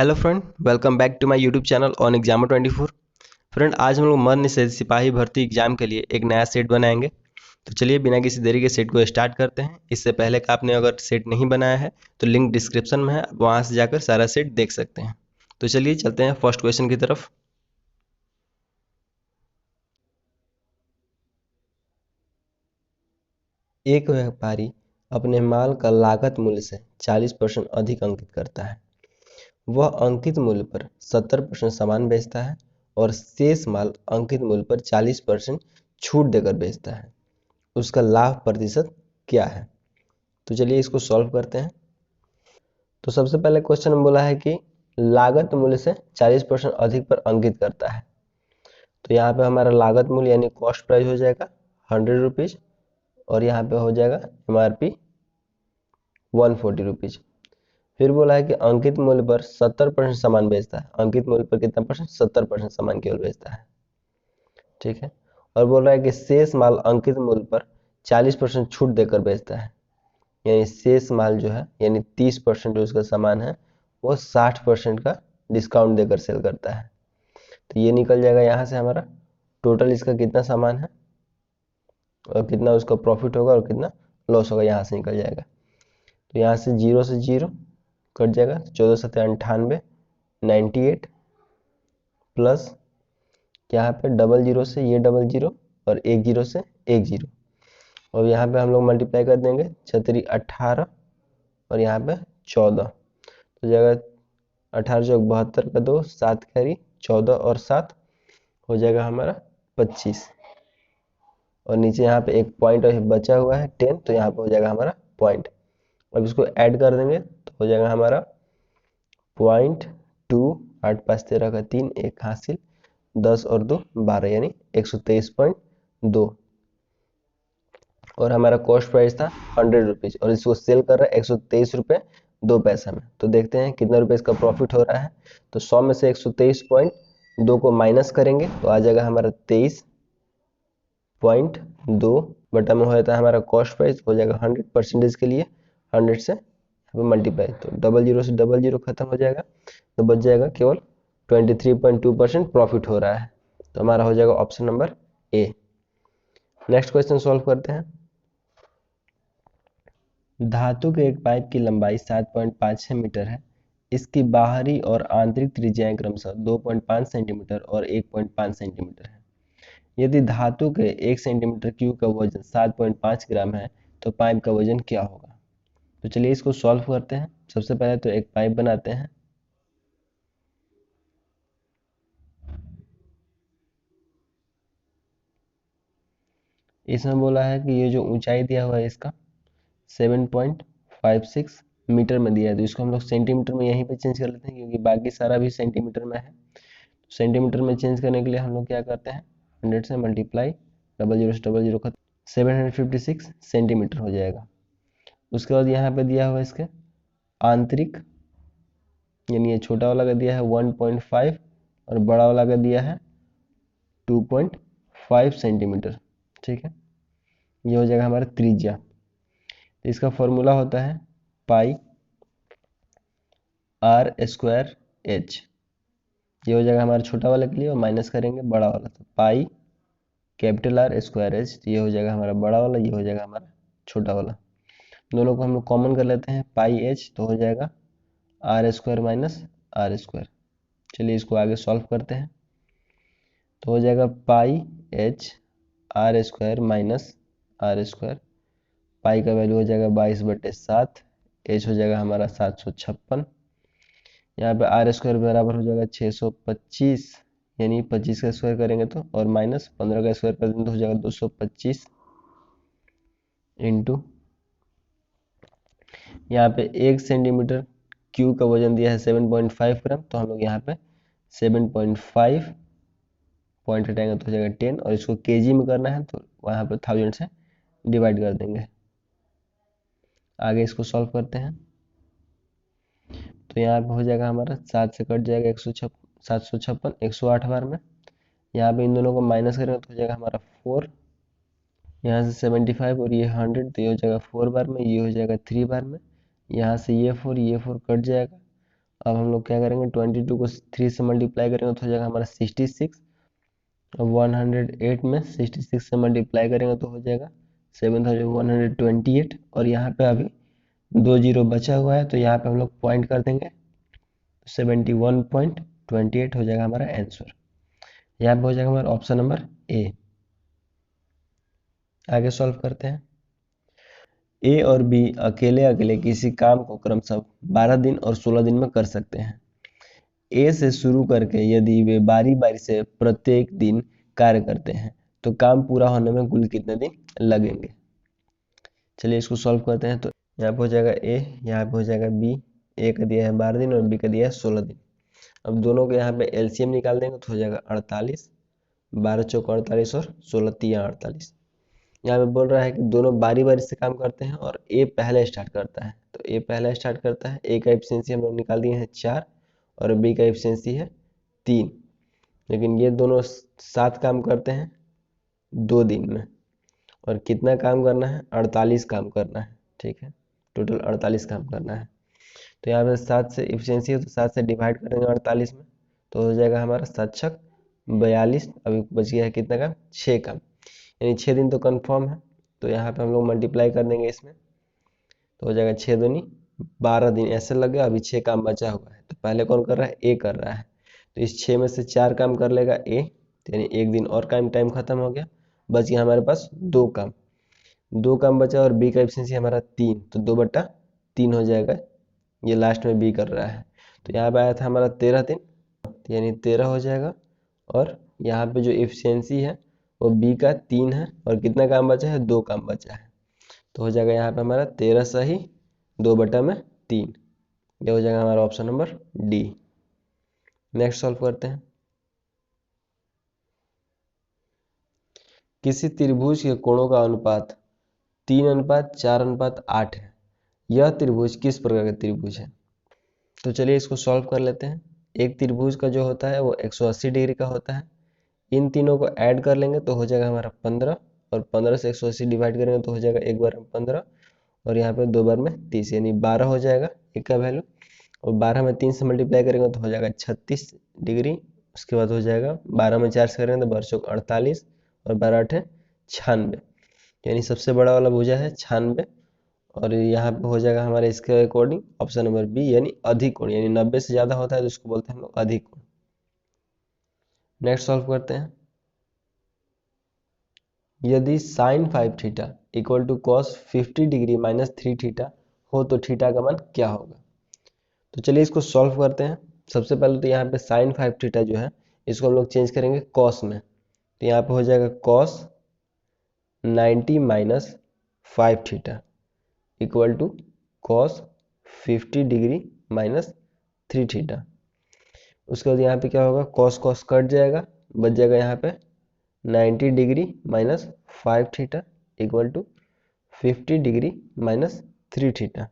Hello friend, welcome back to my YouTube channel on Examer 24। Friend, आज हम लोग मर्द निषेध सिपाही भर्ती एग्जाम के लिए एक नया सेट बनाएंगे। तो चलिए बिना किसी देरी के सेट को स्टार्ट करते हैं। इससे पहले का आपने अगर सेट नहीं बनाया है तो लिंक डिस्क्रिप्शन में है, आप वहाँ से जाकर सारा सेट देख सकते हैं। तो चलिए चलते हैं फर्स्ट क्वेश्चन की तरफ। एक व्यापारी अपने माल का लागत मूल्य से 40% अधिक अंकित करता है। वह अंकित मूल्य पर 70% सामान बेचता है और शेष माल अंकित मूल्य पर 40% छूट देकर बेचता है। उसका लाभ प्रतिशत क्या है? तो चलिए इसको सॉल्व करते हैं। तो सबसे पहले क्वेश्चन में बोला है कि लागत मूल्य से 40% अधिक पर अंकित करता है। तो यहाँ पे हमारा लागत मूल्य यानी कॉस्ट प्राइस हो जाएगा 100 रुपीज और यहाँ पे हो जाएगा MRP 140 रुपीज। फिर बोला है कि अंकित मूल्य पर 70% सामान बेचता है। अंकित मूल्य पर कितना परसेंट? 70% सामान केवल बेचता है। ठीक है। और बोल रहा है कि शेष माल अंकित मूल्य पर 40% छूट देकर बेचता है। यानी शेष माल जो है यानी 30% जो उसका सामान है वो 60% का डिस्काउंट देकर सेल करता है। तो ये निकल जाएगा यहाँ से हमारा टोटल इसका कितना सामान है और कितना उसका प्रॉफिट होगा और कितना लॉस होगा, यहाँ से निकल जाएगा। तो यहाँ से 0 कट जाएगा, 14×7 = 98 प्लस यहाँ पे 00 से ये 00 और 10 से 10 और यहाँ पे हम लोग मल्टीप्लाई कर देंगे 4×3 = 18 और यहाँ पे 14। तो जाएगा 18 × 72 का 2, 7 कैरी 14 और 7 हो जाएगा हमारा 25 और नीचे यहाँ पे एक पॉइंट बचा हुआ है 10, तो यहाँ पे हो जाएगा हमारा पॉइंट। अब इसको ऐड कर देंगे तो हो जाएगा हमारा 0.2, 8 5 13 का 3, 1 हासिल, 10 और 2 12 यानी 123.2 और हमारा कॉस्ट प्राइस था 100 रुपीज और इसको सेल कर रहा है 123 रुपये 2 पैसा में। तो देखते हैं कितना रुपए इसका प्रॉफिट हो रहा है। तो 100 में से 123.2 को माइनस करेंगे तो आ जाएगा हमारा 23.2 बटा में हो जाता है हमारा कॉस्ट प्राइस, हो जाएगा 100% के लिए 100 से मल्टीप्लाई, तो 00 से 00 खत्म हो जाएगा तो बच जाएगा केवल 23.2% प्रॉफिट हो रहा है। तो हमारा हो जाएगा ऑप्शन नंबर ए। नेक्स्ट क्वेश्चन सॉल्व करते हैं। धातु के एक पाइप की लंबाई 7.56 मीटर है। इसकी बाहरी और आंतरिक त्रिज्याएं क्रमशः 2.5 सेंटीमीटर और 1.5 सेंटीमीटर है। यदि धातु के 1 सेंटीमीटर क्यूब का वजन 7.5 ग्राम है तो पाइप का वजन क्या होगा? तो चलिए इसको सॉल्व करते हैं। सबसे पहले तो एक पाइप बनाते हैं। इसमें बोला है कि ये जो ऊंचाई दिया हुआ है इसका 7.56 मीटर में दिया है, तो इसको हम लोग सेंटीमीटर में यहीं पे चेंज कर लेते हैं क्योंकि बाकी सारा भी सेंटीमीटर में है। सेंटीमीटर में चेंज करने के लिए हम लोग क्या करते हैं, 100 से मल्टीप्लाई 00 से 00 का 756 सेंटीमीटर हो जाएगा। उसके बाद यहाँ पे दिया हुआ इसके आंतरिक यानी ये छोटा वाला का दिया है 1.5 और बड़ा वाला का दिया है 2.5 सेंटीमीटर। ठीक है, ये हो जाएगा हमारा त्रिज्या। तो इसका फॉर्मूला होता है पाई r²h। ये हो जाएगा हमारा छोटा वाला के लिए और माइनस करेंगे बड़ा वाला, तो पाई R²h, तो ये हो जाएगा हमारा बड़ा वाला, ये हो जाएगा हमारा छोटा वाला। दोनों को हम लोग कॉमन कर लेते हैं, पाई h तो हो जाएगा r² - r²। चलिए इसको आगे सॉल्व करते हैं। तो हो जाएगा पाई h r² - r²। पाई का वैल्यू हो जाएगा 22/7, h हो जाएगा हमारा 756। यहाँ पे r² बराबर हो जाएगा 625 यानी 25 का स्क्वायर करेंगे तो, और माइनस 15 का स्क्वायर कर देंगे तो हो जाएगा 225 इंटू यहाँ पे 1 सेंटीमीटर क्यूब का वजन दिया है 7.5 ग्राम, तो हम लोग यहाँ पे 7.5 पॉइंट हटाएंगे तो हो जाएगा 10 और इसको केजी में करना है तो वहाँ पे 1000 से डिवाइड कर देंगे। आगे इसको सॉल्व करते हैं। तो यहाँ पे हो जाएगा हमारा 7 से कट जाएगा 756 108 बार में। यहाँ पे इन दोनों को माइनस करेंगे तो हो जाएगा हमारा 4, यहाँ से 75 और ये 100 तो ये हो जाएगा 4 बार में, ये हो जाएगा 3 बार में। यहाँ से ये 4 कट जाएगा अब हम लोग क्या करेंगे, 22 को 3 से मल्टीप्लाई करेंगे तो हो जाएगा हमारा 66। अब 108 में 66 से मल्टीप्लाई करेंगे तो हो जाएगा 7128। और यहाँ पे अभी 2 जीरो बचा हुआ है तो यहाँ पे हम लोग पॉइंट कर देंगे, 71.28 हो जाएगा हमारा आंसर। यहाँ पे हो जाएगा हमारा ऑप्शन नंबर ए। आगे सॉल्व करते हैं। ए और बी अकेले अकेले किसी काम को क्रमशः 12 दिन और 16 दिन में कर सकते हैं। ए से शुरू करके यदि वे बारी बारी से प्रत्येक दिन कार्य करते हैं तो काम पूरा होने में कुल कितने दिन लगेंगे। चलिए इसको सॉल्व करते हैं। तो यहाँ पे हो जाएगा ए, यहाँ पे हो जाएगा बी। ए का दिया है 12 दिन और बी का दिया है 16 दिन। अब दोनों के यहाँ पे एलसीएम निकाल देंगे तो हो जाएगा 48, 12 चौक 48 और 16 तिया 48। यहाँ पे बोल रहा है कि दोनों बारी बारी से काम करते हैं और ए पहले स्टार्ट करता है, तो ए पहले स्टार्ट करता है। ए का एफिशिएंसी हम लोग निकाल दिए हैं 4 और बी का एफिशिएंसी है 3। लेकिन ये दोनों साथ काम करते हैं 2 दिन में, और कितना काम करना है, 48 काम करना है। ठीक है, टोटल 48 काम करना है। तो यहाँ पे 7 से एफिशिएंसी है तो 7 से डिवाइड करेंगे 48 में तो हो जाएगा हमारा 7 छक 42। अभी बच गया है कितना काम, 6 काम, यानी 6 दिन तो कंफर्म है। तो यहाँ पे हम लोग मल्टीप्लाई कर देंगे इसमें तो हो जाएगा 6 दूनी 12 दिन ऐसे लग गया। अभी 6 काम बचा हुआ है तो पहले कौन कर रहा है, ए कर रहा है। तो इस 6 में से 4 काम कर लेगा ए, यानी 1 दिन और टाइम खत्म हो गया। बच गया हमारे पास 2 काम, 2 काम बचा। और बी का एफिशिएंसी हमारा 3, तो 2/3 हो जाएगा। ये लास्ट में बी कर रहा है। तो यहाँ पे आया था हमारा 13 दिन, यानी 13 हो जाएगा। और यहाँ पे जो एफिशिएंसी है वो बी का 3 है और कितना काम बचा है, 2 काम बचा है। तो हो जाएगा यहाँ पे हमारा 13 सही 2/3। ये हो जाएगा हमारा option number D. Next solve करते हैं। किसी त्रिभुज के कोणों का अनुपात 3:4:8 है। यह त्रिभुज किस प्रकार का त्रिभुज है। तो चलिए इसको सॉल्व कर लेते हैं। एक त्रिभुज का जो होता है वो 180 डिग्री का होता है। इन तीनों को ऐड कर लेंगे तो हो जाएगा हमारा 15, और 15 से 180 डिवाइड करेंगे तो हो जाएगा 1 बार में 15 और यहाँ पे 2 बार में 30, यानी 12 हो जाएगा एक का वैल्यू। और 12 में 3 से मल्टीप्लाई करेंगे तो हो जाएगा 36 डिग्री। उसके बाद हो जाएगा 12 में 4 से करेंगे तो 12 चौक 48 और 12 8 96, यानी सबसे बड़ा वाला भुजा है 96। और यहाँ पे हो जाएगा हमारे इसके अकॉर्डिंग ऑप्शन नंबर बी, यानी अधिक कोण, यानी 90 से ज़्यादा होता है तो उसको बोलते हैं हम लोग अधिक कोण। नेक्स्ट सॉल्व करते हैं। यदि sine 5 theta equal to cos 50 degree minus 3 theta हो तो थीटा का मान क्या होगा। तो चलिए इसको सॉल्व करते हैं। सबसे पहले तो यहाँ पे साइन 5 थीटा जो है इसको हम लोग चेंज करेंगे कॉस में। तो यहाँ पे हो जाएगा cos 90 minus 5 theta equal to cos 50 degree minus 3 theta. उसके बाद यहाँ पे क्या होगा, कॉस कॉस कट जाएगा, बच जाएगा यहाँ पे 90 degree minus 5 theta equal to 50 degree minus 3 theta.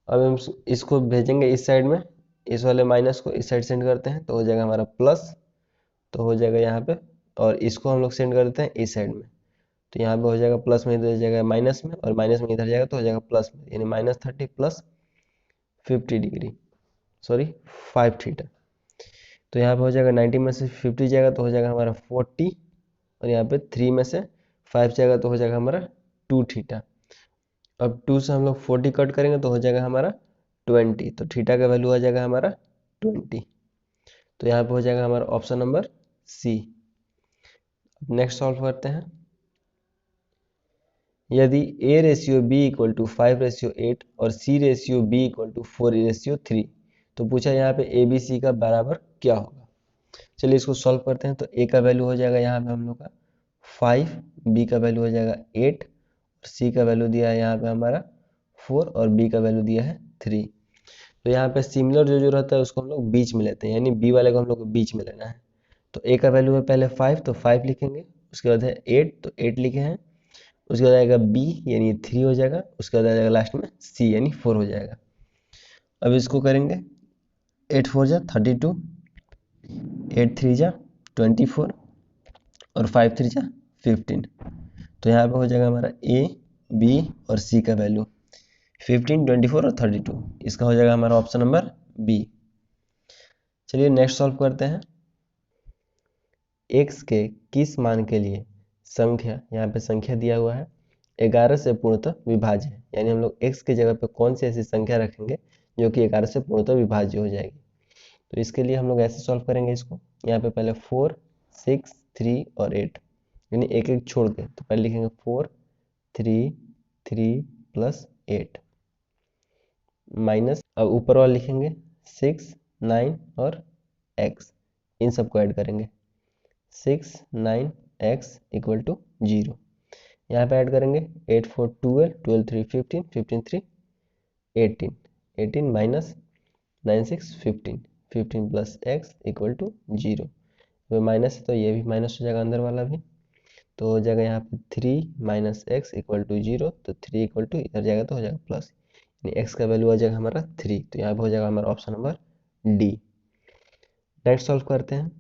अब हम इसको भेजेंगे इस साइड में, इस वाले माइनस को इस साइड सेंड करते हैं तो हो जाएगा हमारा प्लस, तो हो जाएगा यहाँ पे। और इसको हम लोग सेंड कर देते हैं इस साइड में, तो यहाँ पे हो जाएगा प्लस में इधर जाएगा माइनस में, और माइनस में इधर जाएगा तो हो जाएगा प्लस में, यानी -30 प्लस 50 डिग्री, सॉरी 5 थीटा। तो यहाँ पे हो जाएगा 90 में से 50 जाएगा तो हो जाएगा हमारा 40, और यहाँ पे 3 में से 5 जाएगा तो हो जाएगा हमारा 2 थीटा। अब 2 से हम लोग 40 कट करेंगे तो हो जाएगा हमारा 20, तो थीटा का वैल्यू आ जाएगा हमारा 20। तो यहाँ पे हो जाएगा हमारा option number C. Next solve करते हैं। यदि a ratio b equal to 5:8 और c ratio b equal to 4:3, तो पूछा यहाँ पे ए बी सी का बराबर क्या होगा। चलिए इसको सॉल्व करते हैं। तो a का वैल्यू हो जाएगा यहाँ पे हम लोग का 5, b का वैल्यू हो जाएगा 8, और c का वैल्यू दिया है यहाँ पे हमारा 4, और b का वैल्यू दिया है 3। तो यहाँ पे सिमिलर जो रहता है उसको हम लोग बीच में लेते हैं, यानी b वाले को हम लोग को बीच में लेना है। तो a का वैल्यू है पहले 5, तो 5 लिखेंगे। उसके बाद है 8, तो 8 लिखे हैं। उसके बाद आएगा b, यानी 3 हो जाएगा। उसके बाद आ जाएगा लास्ट में c, यानी 4 हो जाएगा। अब इसको करेंगे 8 4 जा 32, 8 3 जा 24, और 5 3 जा 15। तो यहाँ पे हो जाएगा हमारा a, b और c का वैल्यू 15, 24 और 32। इसका हो जाएगा हमारा ऑप्शन नंबर बी। चलिए नेक्स्ट सॉल्व करते हैं। x के किस मान के लिए संख्या, यहाँ पे संख्या दिया हुआ है 11 से पूर्णतः विभाज्य है, यानी हम लोग x की जगह पे कौन सी ऐसी संख्या रखेंगे जो कि 11 से पूर्णतः विभाज्य हो जाएगी। तो इसके लिए हम लोग ऐसे सॉल्व करेंगे इसको। यहाँ पे पहले 4, 6, 3 और 8, यानी एक एक छोड़ के, तो पहले लिखेंगे 4, 3, 3 प्लस 8 माइनस, अब ऊपर वाला लिखेंगे 6, 9 और x, इन सबको ऐड करेंगे 6, 9 x इक्वल टू 0। यहाँ पे ऐड करेंगे 8, 4, 12, 12, 3, 15, 15, 3, 18, 18 minus 9, 6, 15, 15 plus x equal to 0। तो माइनस है तो ये भी माइनस हो जाएगा, अंदर वाला भी तो हो जाएगा यहाँ पे 3 माइनस एक्स इक्वल टू 0, तो 3 इक्वल टू इधर जाएगा तो हो जाएगा प्लस, यानी x का वैल्यू आ जाएगा हमारा 3। तो यहाँ पे हो जाएगा हमारा option number D. Next solve करते हैं।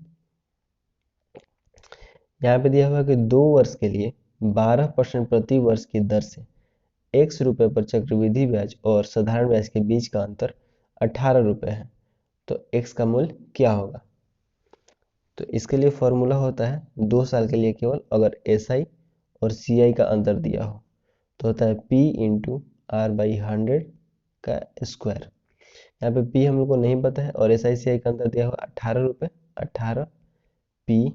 यहाँ पे दिया हुआ कि 2 वर्ष के लिए 12% प्रति वर्ष की दर से x रुपये पर चक्रवृद्धि ब्याज और साधारण ब्याज के बीच का अंतर 18 रुपये है, तो x का मूल्य क्या होगा। तो इसके लिए फॉर्मूला होता है 2 साल के लिए केवल अगर SI और CI का अंतर दिया हो तो होता है P इंटू आर बाई 100 का स्क्वायर। यहाँ पे P हम लोग को नहीं पता है और SI CI का अंतर दिया हुआ 18 रुपये, 18 P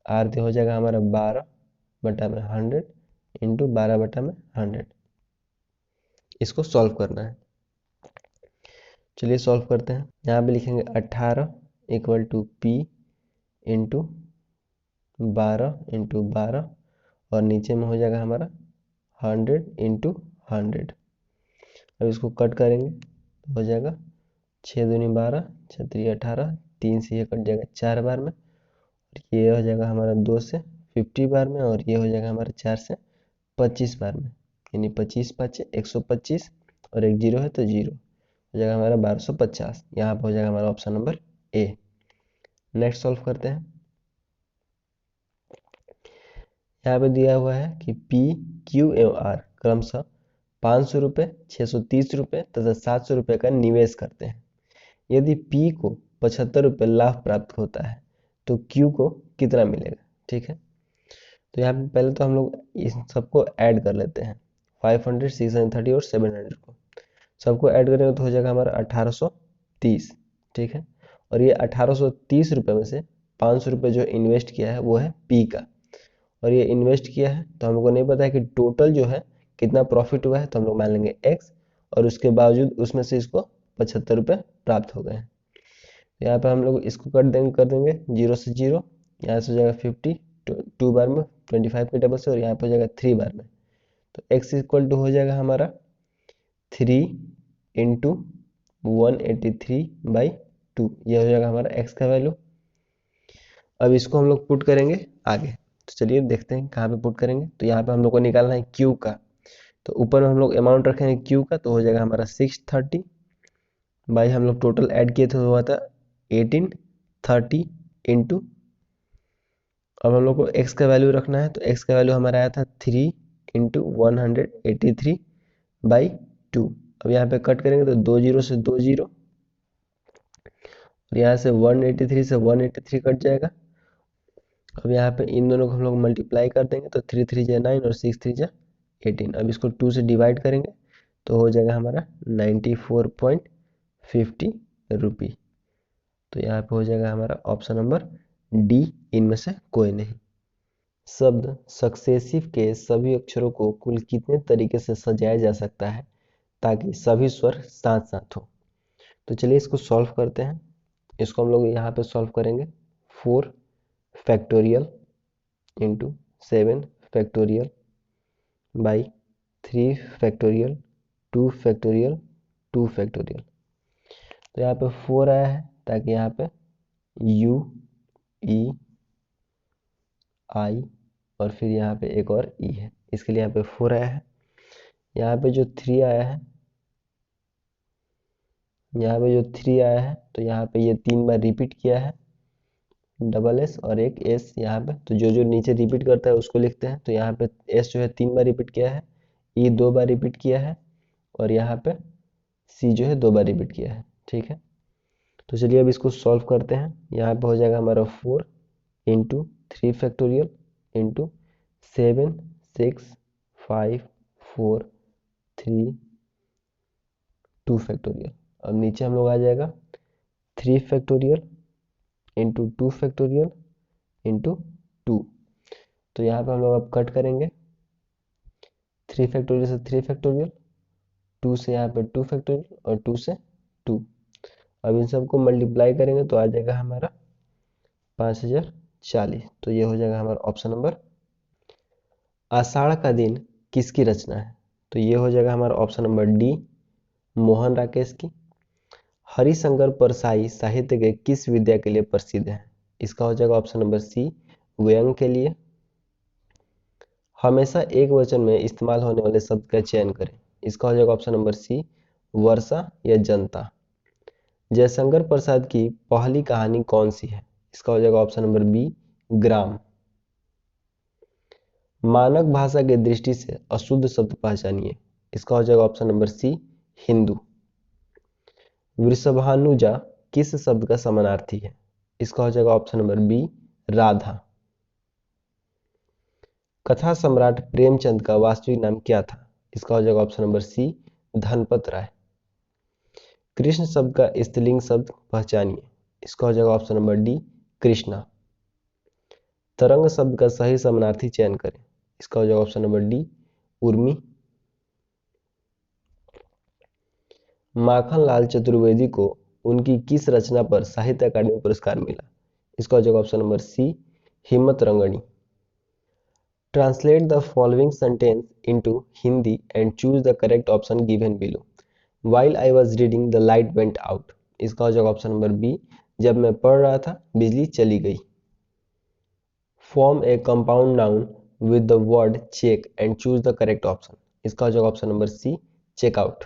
आर हो जाएगा हमारा 12 बटा में 100 इंटू 12 बटा में 100। इसको सॉल्व करना है। चलिए सॉल्व करते हैं। यहाँ पे लिखेंगे 18 equal to P into 12 into 12 और नीचे में हो जाएगा हमारा 100 इंटू 100। अब इसको कट करेंगे तो हो जाएगा 6 दूनी 12, 6 3 18, 3 से ये कट जाएगा 4 बार में, और ये हो जाएगा हमारा 2 से 50 बार में, और ये हो जाएगा हमारा 4 से 25 बार में, यानी 25 5 125 और एक जीरो है तो जीरो हो जाएगा हमारा 1250। यहाँ पर हो जाएगा हमारा ऑप्शन नंबर ए। नेक्स्ट सॉल्व करते हैं। यहाँ पे दिया हुआ है कि P, Q एवं R क्रमशः 500 रुपये, 630 रुपये तथा 700 रुपये का निवेश करते हैं। यदि P को 75 रुपये लाभ प्राप्त होता है तो Q को कितना मिलेगा। ठीक है, तो यहाँ पे पहले तो हम लोग इस सबको ऐड कर लेते हैं, 500, 630 और 700 को सबको ऐड करेंगे तो हो जाएगा हमारा 1830। ठीक है, और ये 1830 रुपये में से 500 रुपये जो इन्वेस्ट किया है वो है P का, और ये इन्वेस्ट किया है तो हमको नहीं पता है कि टोटल जो है कितना प्रॉफिट हुआ है, तो हम लोग मान लेंगे x, और उसके बावजूद उसमें से इसको 75 रुपये प्राप्त हो गए हैं। तो यहाँ पे हम लोग इसको कर देंगे 0 से 0, यहाँ से हो जाएगा 50, 2 बार में 25 के डबल से, और यहाँ पे हो जाएगा 3 बार में, तो x इक्वल टू हो जाएगा हमारा 3 इंटू 183/2, ये हो जाएगा हमारा x का वैल्यू। अब इसको हम लोग पुट करेंगे आगे, तो चलिए देखते हैं कहाँ पे पुट करेंगे। तो यहाँ पे हम लोग को निकालना है Q का, तो ऊपर में हम लोग अमाउंट रखेंगे Q का, तो हो जाएगा हमारा 630 बाई हम लोग टोटल ऐड किए थे तो हुआ था 1830 इंटू, अब हम लोग को x का वैल्यू रखना है, तो x का वैल्यू हमारा आया था 3 इंटू 183/2। अब यहाँ पे कट करेंगे तो 2 जीरो से 2 जीरो, और यहाँ से 183 से 183 कट जाएगा। अब यहाँ पे इन दोनों को हम लोग मल्टीप्लाई कर देंगे, तो 3 3 जा 9 और 6 3 जा 18। अब इसको 2 से डिवाइड करेंगे तो हो जाएगा हमारा 94.50 रुपी। तो यहाँ पे हो जाएगा हमारा ऑप्शन नंबर डी, इनमें से कोई नहीं। शब्द सक्सेसिव के सभी अक्षरों को कुल कितने तरीके से सजाया जा सकता है ताकि सभी स्वर साथ साथ हो। तो चलिए इसको सॉल्व करते हैं। इसको हम लोग यहाँ पे सॉल्व करेंगे 4 factorial into 7 factorial by 3 factorial 2 factorial 2 factorial. तो यहाँ पे 4 आया है ताकि यहाँ पे U E I और फिर यहाँ पे एक और E है, इसके लिए यहाँ पे 4 आया है। यहाँ पे जो 3 आया है, यहाँ पे जो 3 आया है तो यहाँ पे ये 3 बार रिपीट किया है, डबल S और एक S यहाँ पे, तो जो जो नीचे रिपीट करता है उसको लिखते हैं। तो यहाँ पे S जो है 3 बार रिपीट किया है, E 2 बार रिपीट किया है, और यहाँ पे C जो है 2 बार रिपीट किया है। ठीक है, तो चलिए अब इसको सॉल्व करते हैं। यहाँ पे हो जाएगा हमारा 4 इंटू 3 फैक्टोरियल इंटू 7 6 5 4 3 2 फैक्टोरियल। अब नीचे हम लोग आ जाएगा 3 फैक्टोरियल इंटू 2 फैक्टोरियल इंटू 2। तो यहाँ पे हम लोग अब कट करेंगे, 3 फैक्टोरियल से 3 फैक्टोरियल, 2 से यहाँ पे 2 फैक्टोरियल और 2 से 2। अब इन सबको मल्टीप्लाई करेंगे तो आ जाएगा हमारा 5040। तो ये हो जाएगा हमारा ऑप्शन नंबर। आषाढ़ का दिन किसकी रचना है? तो ये हो जाएगा हमारा option number D, Mohan Rakesh की। हरिशंकर परसाई साहित्य के किस विद्या के लिए प्रसिद्ध है? इसका हो जाएगा ऑप्शन नंबर सी, व्यंग के लिए। हमेशा एक वचन में इस्तेमाल होने वाले शब्द का चयन करें। इसका हो जाएगा ऑप्शन नंबर सी, वर्षा या जनता। जयशंकर प्रसाद की पहली कहानी कौन सी है? इसका हो जाएगा ऑप्शन नंबर बी, ग्राम। मानक भाषा की दृष्टि से अशुद्ध शब्द पहचानिए। इसका हो जाएगा ऑप्शन नंबर सी, हिंदू। वृषभानुजा किस शब्द का समानार्थी है? इसका हो जाएगा ऑप्शन नंबर बी, राधा। कथा सम्राट प्रेमचंद का वास्तविक नाम क्या था? इसका हो जाएगा ऑप्शन नंबर सी, धनपत राय। कृष्ण शब्द का स्त्रीलिंग शब्द पहचानिए। इसका हो जाएगा ऑप्शन नंबर डी, कृष्णा। तरंग शब्द का सही समानार्थी चयन करें। इसका हो जाएगा option number D, Urmi. Makhanlal Chaturvedi को उनकी किस रचना पर साहित्य अकादमी पुरस्कार मिला? इसका हो जाएगा ऑप्शन नंबर सी, हिम्मत रंगनी। Translate the following sentence into Hindi and choose the correct option given below. While I was reading the light went out। इसका हो जाएगा ऑप्शन नंबर बी, जब मैं पढ़ रहा था बिजली चली गई। Form a compound noun with the word check and choose the correct option। इसका हो जाएगा option number C, check out।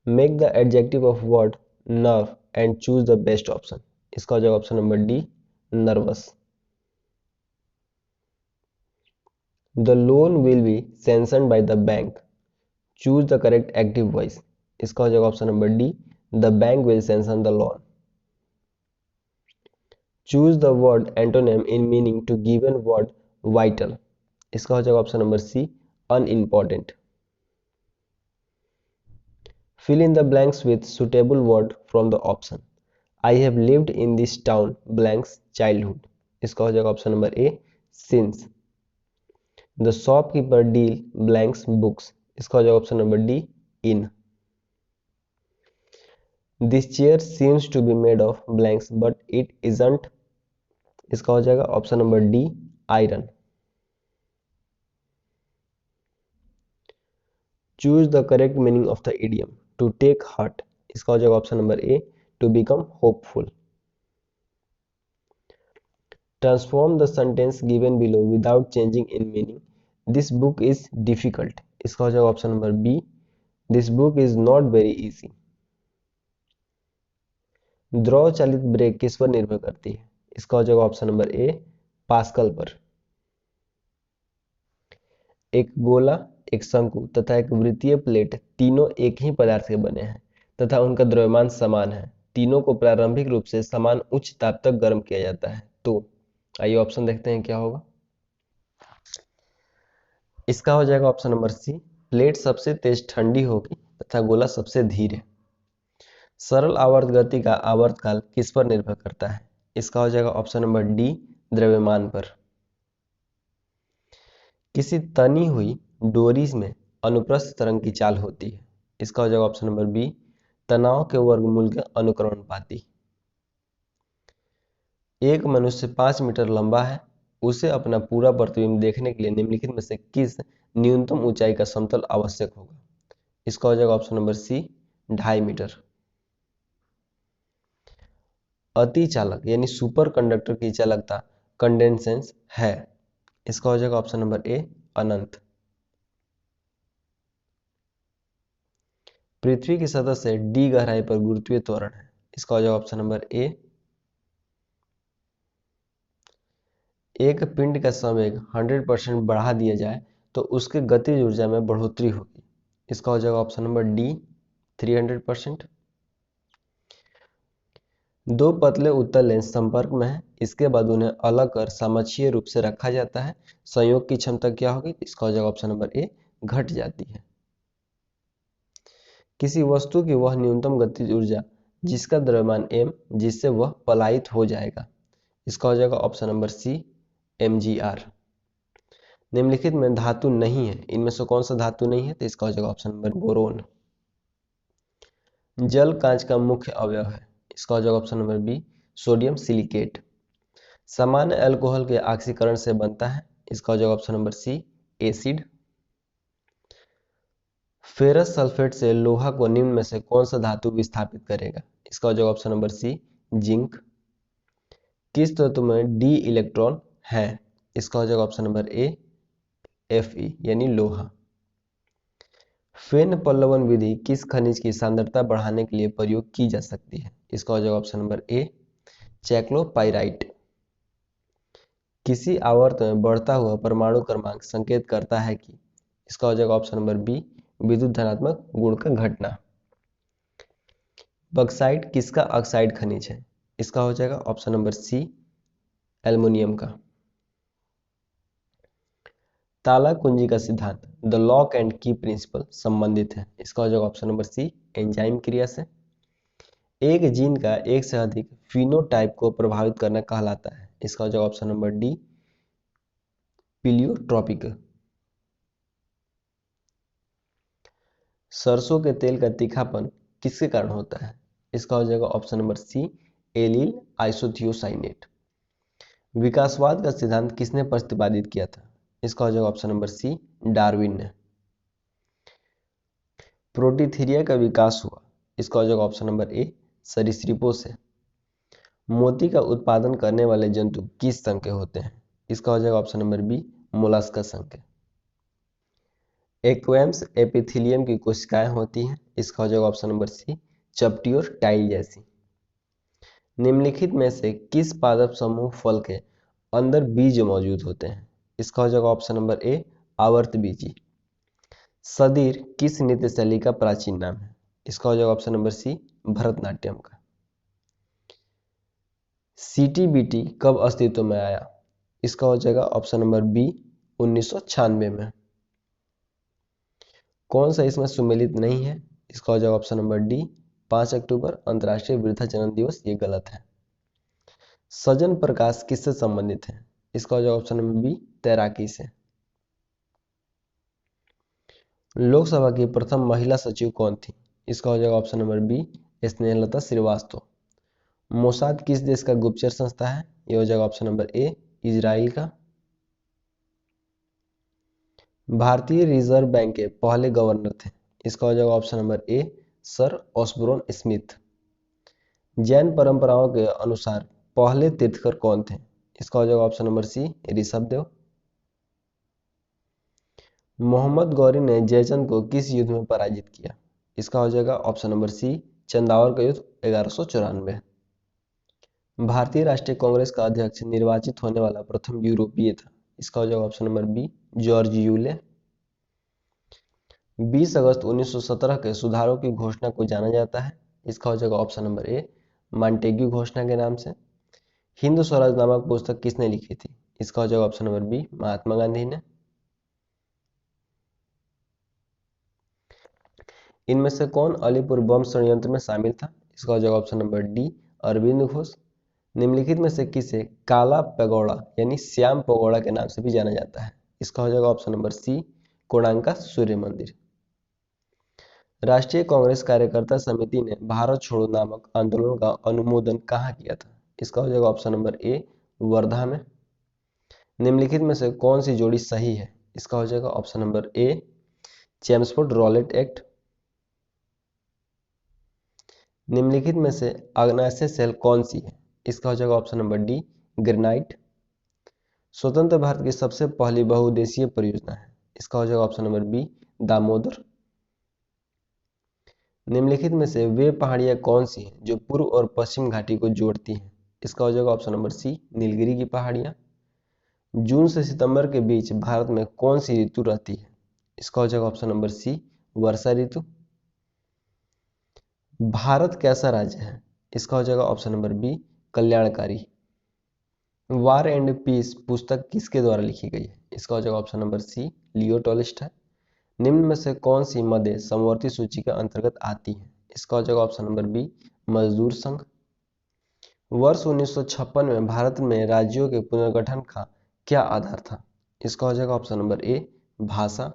Make the adjective of word nerve and choose the best option। इसका हो जाएगा option number D, nervous। The loan will be sanctioned by the bank। Choose the correct active voice। इसका हो जाएगा option number D, the bank will sanction the loan। Choose the word antonym in meaning to given word vital। इसका हो जाएगा option number C, unimportant। Fill in the blanks with suitable word from the option। I have lived in this town blanks childhood। इसका हो जाएगा option number A, since। The shopkeeper deal blanks books। इसका हो जाएगा option number D, in। This chair seems to be made of blanks but it isn't। इसका हो जाएगा option number D, iron. Choose the correct meaning of the idiom to take heart. इसका हो जाएगा option number A, to become hopeful. Transform the sentence given below without changing in meaning. This book is difficult. इसका हो जाएगा option number B, this book is not very easy. द्रव चालित break किस पर निर्भर करती है? इसका हो जाएगा ऑप्शन नंबर ए, पास्कल पर। एक गोला, एक शंकु तथा एक वृत्तीय प्लेट तीनों एक ही पदार्थ के बने हैं तथा उनका द्रव्यमान समान है। तीनों को प्रारंभिक रूप से समान उच्च ताप तक गर्म किया जाता है। तो आइए ऑप्शन देखते हैं क्या होगा। इसका हो जाएगा ऑप्शन नंबर सी, प्लेट सबसे तेज ठंडी होगी तथा गोला सबसे धीरे। सरल आवर्त गति का आवर्तकाल किस पर निर्भर करता है? इसका हो जाएगा ऑप्शन नंबर डी, द्रव्यमान पर। किसी तनी हुई डोरी में अनुप्रस्थ तरंग की चाल होती है। इसका हो जाएगा ऑप्शन नंबर बी, तनाव के वर्गमूल के अनुक्रमणपाती। एक मनुष्य 5 मीटर लंबा है, उसे अपना पूरा प्रतिबिंब देखने के लिए निम्नलिखित में से किस न्यूनतम ऊंचाई का समतल आवश्यक होगा? इसका हो जाएगा ऑप्शन नंबर सी, 2.5 मीटर। अति चालक यानी सुपर कंडक्टर की चालकता कंडेंसेंस है। इसका हो जाएगा ऑप्शन नंबर ए, अनंत। पृथ्वी की सतह से डी गहराई पर गुरुत्वीय त्वरण है। इसका हो जाएगा ऑप्शन नंबर ए। एक पिंड का संवेग 100% बढ़ा दिया जाए तो उसके गतिज ऊर्जा में बढ़ोतरी होगी। इसका हो जाएगा ऑप्शन नंबर डी, 300%। दो पतले उत्तल लेंस संपर्क में है, इसके बाद उन्हें अलग कर समाक्षीय रूप से रखा जाता है। संयोग की क्षमता क्या होगी? इसका हो जाएगा ऑप्शन नंबर ए, घट जाती है। किसी वस्तु की वह न्यूनतम गतिज ऊर्जा जिसका द्रव्यमान m, जिससे वह पलायित हो जाएगा। इसका हो जाएगा ऑप्शन नंबर सी, mgr। निम्नलिखित में धातु नहीं है, इनमें से कौन सा धातु नहीं है? तो इसका हो जाएगा ऑप्शन नंबर बोरोन। जल कांच का मुख्य अवयव है, इसका हो जाएगा option number B, sodium silicate. सामान्य अल्कोहल के ऑक्सीकरण से बनता है, इसका हो जाएगा option number C, acid. Ferrous sulphate से लोहा को निम्न में से कौन सा धातु विस्थापित करेगा? इसका हो जाएगा ऑप्शन नंबर सी, जिंक। किस तत्व में डी इलेक्ट्रॉन है? इसका हो जाएगा ऑप्शन नंबर ए, Fe यानी लोहा। फेन पल्लवन विधि किस खनिज की सांद्रता बढ़ाने के लिए प्रयोग की जा सकती है? इसका हो जाएगा ऑप्शन नंबर ए, चैक्लोपाइराइट। किसी आवर्त में बढ़ता हुआ परमाणु क्रमांक संकेत करता है कि? इसका हो जाएगा ऑप्शन नंबर बी, विद्युत धनात्मक गुण का घटना। बक्साइट किसका ऑक्साइड खनिज है? इसका हो जाएगा ऑप्शन नंबर सी, एल्युमिनियम का। ताला कुंजी का सिद्धांत, द लॉक एंड की प्रिंसिपल संबंधित है, इसका हो जाएगा ऑप्शन नंबर सी, एंजाइम क्रिया से। एक जीन का एक से अधिक फिनोटाइप को प्रभावित करना कहलाता है, इसका हो जाएगा ऑप्शन नंबर डी, पिलियोट्रॉपिक। सरसों के तेल का तीखापन किसके कारण होता है? इसका हो जाएगा option number C, allyl isothiocyanate. विकासवाद का सिद्धांत किसने प्रतिपादित किया था? इसका हो जाएगा ऑप्शन नंबर सी, डार्विन ने। प्रोटीथीरिया का विकास हुआ, इसका हो जाएगा ऑप्शन नंबर ए, सरीसृपों से। मोती का उत्पादन करने वाले जंतु किस संघ के होते हैं? इसका हो जाएगा ऑप्शन नंबर बी, मोलस्का संघ के। एक्वेम्स एपिथेलियम की कोशिकाएं होती हैं, इसका हो जाएगा ऑप्शन नंबर सी, चपटी और टाइल जैसी। निम्नलिखित में से किस पादप समूह फल के अंदर बीज मौजूद होते हैं? इसका हो जाएगा ऑप्शन नंबर ए, आवर्त बीजी। सदीर किस नृत्य शैली का प्राचीन नाम है? इसका हो जाएगा ऑप्शन नंबर सी, भरतनाट्यम का। सीटीबीटी कब अस्तित्व में आया? इसका हो जाएगा ऑप्शन नंबर बी, 1996 में। कौन सा इसमें सुमेलित नहीं है? इसका हो जाएगा ऑप्शन नंबर डी, 5 अक्टूबर अंतर्राष्ट्रीय वृद्धाजन दिवस, ये गलत है। सजन प्रकाश किससे संबंधित है? इसका हो जाएगा ऑप्शन नंबर बी, तैराकी से। लोकसभा की प्रथम महिला सचिव कौन थी? इसका हो जाएगा option number B, Snehlata Shrivastava. Mossad किस देश का गुप्तचर संस्था है? ये हो जाएगा ऑप्शन नंबर ए, इजराइल का। भारतीय रिजर्व बैंक के पहले गवर्नर थे, इसका हो जाएगा option number A, sir Osborne Smith. Jain परंपराओं के अनुसार पहले तीर्थकर कौन थे? इसका हो जाएगा option number C, Rishabhdev. Mohammad Ghori ने जयचंद को किस युद्ध में पराजित किया? इसका हो जाएगा ऑप्शन नंबर सी, चंदावर का युद्ध 1194। भारतीय राष्ट्रीय कांग्रेस का अध्यक्ष निर्वाचित होने वाला प्रथम यूरोपीय था, इसका हो जाएगा option number B, George Yule. 20 अगस्त 1917 के सुधारों की घोषणा को जाना जाता है, इसका हो जाएगा ऑप्शन नंबर ए, मॉन्टेग्यू घोषणा के नाम से। हिंद स्वराज नामक पुस्तक किसने लिखी थी? इसका हो जाएगा option number B, Mahatma Gandhi ने। इनमें से कौन अलीपुर बम षड्यंत्र में शामिल था? इसका हो जाएगा option number D, Arvind Ghosh. निम्नलिखित में से किसे काला पैगोडा यानी श्याम पैगोडा के नाम से भी जाना जाता है? इसका हो जाएगा ऑप्शन नंबर सी, कोणार्क सूर्य मंदिर। राष्ट्रीय कांग्रेस कार्यकर्ता समिति ने भारत छोड़ो नामक आंदोलन का अनुमोदन कहाँ किया था? इसका हो जाएगा ऑप्शन नंबर ए, वर्धा में। निम्नलिखित में से कौन सी जोड़ी सही है? इसका हो जाएगा ऑप्शन नंबर ए, चेम्सफोर्ड रॉलेट एक्ट। निम्नलिखित में से आग्नेय सेल कौन सी है? इसका हो जाएगा ऑप्शन नंबर डी, ग्रेनाइट। स्वतंत्र भारत की सबसे पहली बहुउद्देशीय परियोजना है, इसका हो जाएगा ऑप्शन नंबर बी, दामोदर। निम्नलिखित में से वे पहाड़ियां कौन सी हैं जो पूर्व और पश्चिम घाटी को जोड़ती हैं? इसका हो जाएगा ऑप्शन नंबर सी, नीलगिरी की पहाड़ियां। जून से सितंबर के बीच भारत में कौन सी ऋतु रहती है? इसका हो जाएगा ऑप्शन नंबर सी, वर्षा ऋतु। भारत कैसा राज्य है? इसका हो जाएगा ऑप्शन नंबर बी कल्याणकारी। वार एंड पीस पुस्तक किसके द्वारा लिखी गई है? इसका हो जाएगा option number C Leo Tolstoy. निम्न में से कौन सी मदें समवर्ती सूची के अंतर्गत आती हैं? इसका हो जाएगा ऑप्शन नंबर बी मजदूर संघ। वर्ष 1956 में भारत में राज्यों के पुनर्गठन का क्या आधार था? इसका हो जाएगा ऑप्शन नंबर ए भाषा।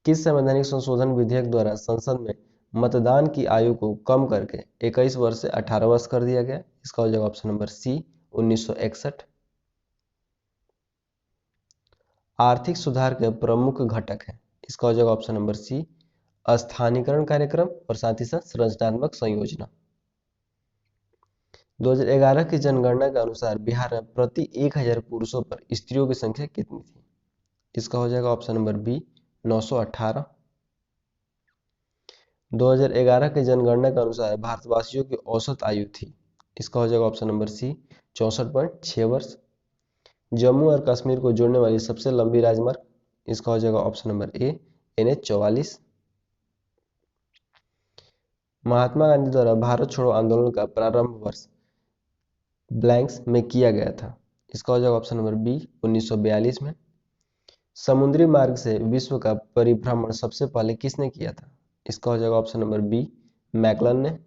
किस संवैधानिक संशोधन विधेयक द्वारा संसद में मतदान की आयु को कम करके 21 वर्ष से 18 वर्ष कर दिया गया? इसका हो जाएगा ऑप्शन नंबर सी 1961। आर्थिक सुधार के प्रमुख घटक है? इसका हो जाएगा ऑप्शन नंबर सी स्थानीयकरण कार्यक्रम और साथ ही साथ संरचनात्मक संयोजना। 2011 की जनगणना के अनुसार बिहार में प्रति 1000 पुरुषों पर स्त्रियों की संख्या कितनी थी? इसका हो जाएगा ऑप्शन नंबर बी 918। 2011 की जनगणना के अनुसार भारतवासियों की औसत आयु थी? इसका हो जाएगा ऑप्शन नंबर सी 64.6 वर्ष। जम्मू और कश्मीर को जोड़ने वाली सबसे लंबी राजमार्ग? इसका हो जाएगा ऑप्शन नंबर ए NH 44। महात्मा गांधी द्वारा भारत छोड़ो आंदोलन का प्रारंभ वर्ष ब्लैंक्स में किया गया था? इसका हो जाएगा ऑप्शन नंबर बी 1942 में। समुद्री मार्ग से विश्व का परिभ्रमण सबसे पहले किसने किया था? इसका हो जाएगा ऑप्शन नंबर बी मैकलन ने।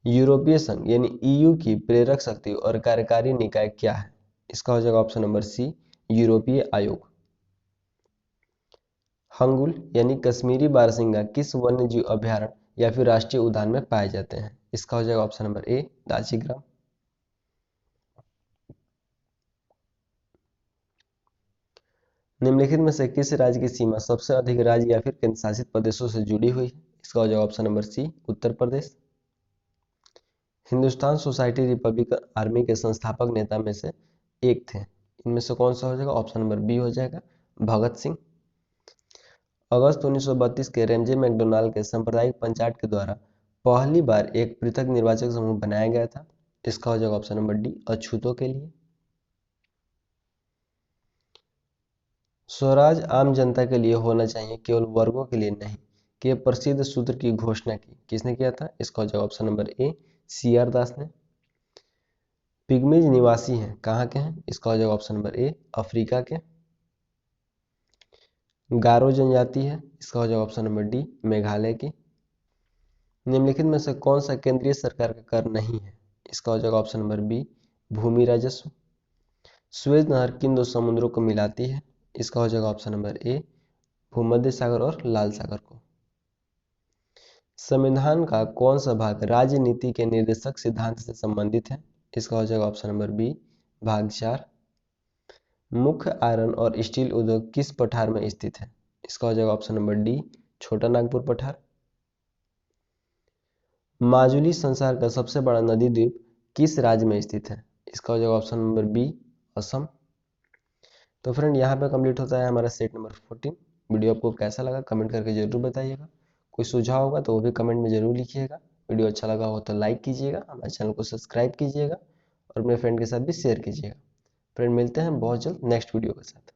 यूरोपीय संघ यानी EU की प्रेरक शक्ति और कार्यकारी निकाय क्या है? इसका हो जाएगा ऑप्शन नंबर सी यूरोपीय आयोग। हंगुल यानी कश्मीरी बारहसिंगा किस वन्य जीव अभयारण्य या फिर राष्ट्रीय उद्यान में पाए जाते हैं? इसका हो जाएगा ऑप्शन नंबर ए दाजीग्राम। निम्नलिखित में से किस राज्य की सीमा सबसे अधिक राज्य या फिर केंद्र शासित प्रदेशों से जुड़ी हुई है? इसका हो जाएगा ऑप्शन नंबर सी Uttar Pradesh. Hindustan society Republican army के संस्थापक नेता में से एक थे, इनमें से कौन सा हो जाएगा? ऑप्शन नंबर बी हो जाएगा भगत सिंह। अगस्त 1932 के रेमजे मैकडोनाल्ड के सांप्रदायिक पंचायत के द्वारा पहली बार एक पृथक निर्वाचक समूह बनाया गया था? इसका हो जाएगा ऑप्शन नंबर डी अछूतों के लिए। स्वराज आम जनता के लिए होना चाहिए, केवल वर्गों के लिए नहीं, के प्रसिद्ध सूत्र की घोषणा की किसने किया था? इसका हो जाएगा ऑप्शन नंबर ए CR दास ने। पिग्मीज निवासी हैं, कहाँ के हैं? इसका हो जाएगा ऑप्शन नंबर ए अफ्रीका के। गारो जनजाति है, इसका हो जाएगा ऑप्शन नंबर डी मेघालय की। निम्नलिखित में से कौन सा केंद्रीय सरकार का कर नहीं है? इसका हो जाएगा ऑप्शन नंबर बी भूमि राजस्व। सुएज नहर किन दो समुद्रों को मिलाती है? इसका हो जाएगा ऑप्शन नंबर ए भूमध्य सागर और लाल सागर को। संविधान का कौन सा भाग राजनीति के निर्देशक सिद्धांत से संबंधित है? इसका हो जाएगा ऑप्शन नंबर बी भाग 4। मुख्य आयरन और स्टील उद्योग किस पठार में स्थित है? इसका हो जाएगा ऑप्शन नंबर डी छोटा नागपुर पठार। माजुली संसार का सबसे बड़ा नदी द्वीप किस राज्य में स्थित है? इसका हो जाएगा ऑप्शन नंबर बी असम। तो फ्रेंड यहाँ पे कंप्लीट होता है हमारा सेट नंबर 14। वीडियो आपको कैसा लगा कमेंट करके जरूर बताइएगा। कोई सुझाव होगा तो वो भी कमेंट में जरूर लिखिएगा। वीडियो अच्छा लगा हो तो लाइक कीजिएगा, हमारे चैनल को सब्सक्राइब कीजिएगा और अपने फ्रेंड के साथ भी शेयर कीजिएगा। फ्रेंड मिलते हैं बहुत जल्द नेक्स्ट वीडियो के साथ।